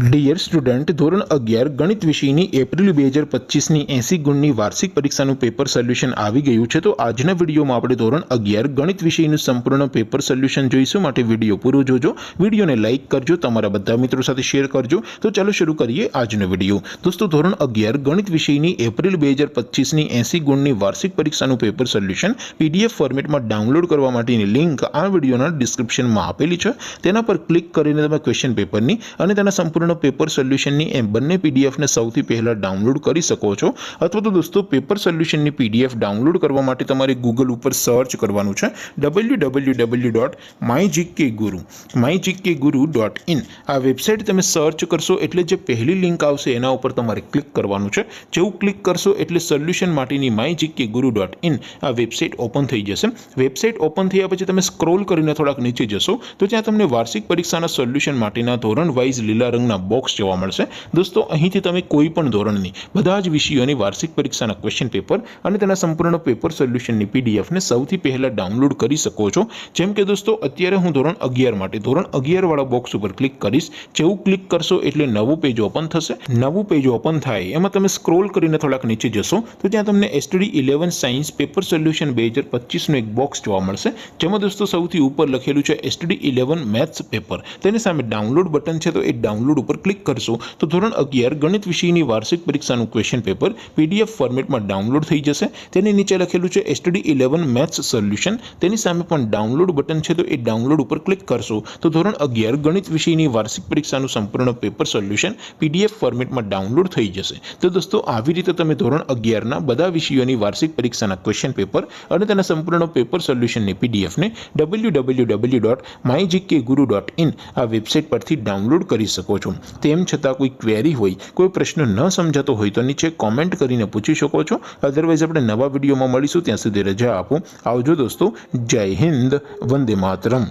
Dear student, ધોરણ 11 ગણિત વિષયની એપ્રિલ 2025ની 80 ગુણની વાર્ષિક પરીક્ષાનું પેપર સોલ્યુશન આવી ગયું છે। તો આજના વિડીયોમાં આપણે ધોરણ 11 ગણિત વિષયનું સંપૂર્ણ પેપર સોલ્યુશન જોઈશું। માટે વિડીયો પૂરો જોજો, વિડીયોને લાઇક કરજો, તમારા બધા મિત્રો સાથે શેર કરજો। તો ચાલો શરૂ કરીએ આજનો વિડીયો। દોસ્તો, ધોરણ 11 ગણિત વિષયની એપ્રિલ 2025ની 80 ગુણની વાર્ષિક પરીક્ષાનું પેપર સોલ્યુશન PDF ફોર્મેટમાં ડાઉનલોડ કરવા માટેની લિંક આ વિડીયોના ડિસ્ક્રિપ્શનમાં આપેલી છે। તેના પર ક્લિક કરીને તમે ક્વેશ્ચન પેપરની અને તેના સંપૂર્ણ પેપર સોલ્યુશનની એ બંને પીડીએફને સૌથી પહેલા ડાઉનલોડ કરી શકો છો। અથવા તો દોસ્તો, પેપર સોલ્યુશનની પીડીએફ ડાઉનલોડ કરવા માટે તમારે ગૂગલ ઉપર સર્ચ કરવાનું છે www.mygkguru.in। આ વેબસાઇટ તમે સર્ચ કરશો એટલે જે પહેલી લિંક આવશે એના ઉપર તમારે ક્લિક કરવાનું છે। જેવું ક્લિક કરશો એટલે સોલ્યુશન માટેની mygkguru.in આ વેબસાઇટ ઓપન થઈ જશે। વેબસાઇટ ઓપન થયા પછી તમે સ્ક્રોલ કરીને થોડાક નીચે જશો તો ત્યાં તમને વાર્ષિક પરીક્ષાના સોલ્યુશન માટેના ધોરણ વાઇઝ લીલા રંગના બોક્સ જોવા મળશે। દોસ્તો, અહીંથી તમે કોઈ પણ ધોરણની બધા જ વિષયોની વાર્ષિક પરીક્ષાના ક્વેશ્ચન પેપર અને તેના સંપૂર્ણ પેપર સોલ્યુશનની પીડીએફને સૌથી પહેલા ડાઉનલોડ કરી શકો છો। જેમ કે દોસ્તો, અત્યારે હું ધોરણ 11 માટે ધોરણ 11 વાળા બોક્સ ઉપર ક્લિક કરીશ। જેવું ક્લિક કરશો એટલે નવું પેજ ઓપન થશે। નવું પેજ ઓપન થાય એમાં તમે સ્ક્રોલ કરીને થોડાક નીચે જશો તો ત્યાં તમને STD 11 સાયન્સ પેપર સોલ્યુશન 2025નું એક બોક્સ જોવા મળશે। જેમાં દોસ્તો સૌથી ઉપર લખેલું છે STD 11 મેથ્સ પેપર। તેની સામે ડાઉનલોડ બટન છે, તો એ ડાઉનલોડ ઉપર ક્લિક કરશો તો ધોરણ 11 ગણિત વિષયની વાર્ષિક પરીક્ષાનું ક્વેશ્ચન પેપર PDF ફોર્મેટમાં ડાઉનલોડ થઈ જશે। તેની નીચે લખેલું છે STD 11 મેથ્સ સોલ્યુશન। તેની સામે પણ ડાઉનલોડ બટન છે, તો એ ડાઉનલોડ ઉપર ક્લિક કરશો તો ધોરણ 11 ગણિત વિષયની વાર્ષિક પરીક્ષાનું સંપૂર્ણ પેપર સોલ્યુશન PDF ફોર્મેટમાં ડાઉનલોડ થઈ જશે। તો દોસ્તો, આવી રીતે તમે ધોરણ 11ના બધા વિષયોની વાર્ષિક પરીક્ષાના ક્વેશ્ચન પેપર અને તેના સંપૂર્ણ પેપર સોલ્યુશનની પીડીએફને www.mygkguru.in આ વેબસાઇટ પરથી ડાઉનલોડ કરી શકો છો। તેમ છતાં કોઈ ક્વેરી હોય, કોઈ પ્રશ્ન ન સમજાતો હોય તો નીચે કોમેન્ટ કરીને પૂછી શકો છો। અધરવાઇઝ આપણે નવા વિડીયોમાં મળીશું, ત્યાં સુધી રજા આપો। આવજો દોસ્તો, જય હિન્દ, વંદે માતરમ।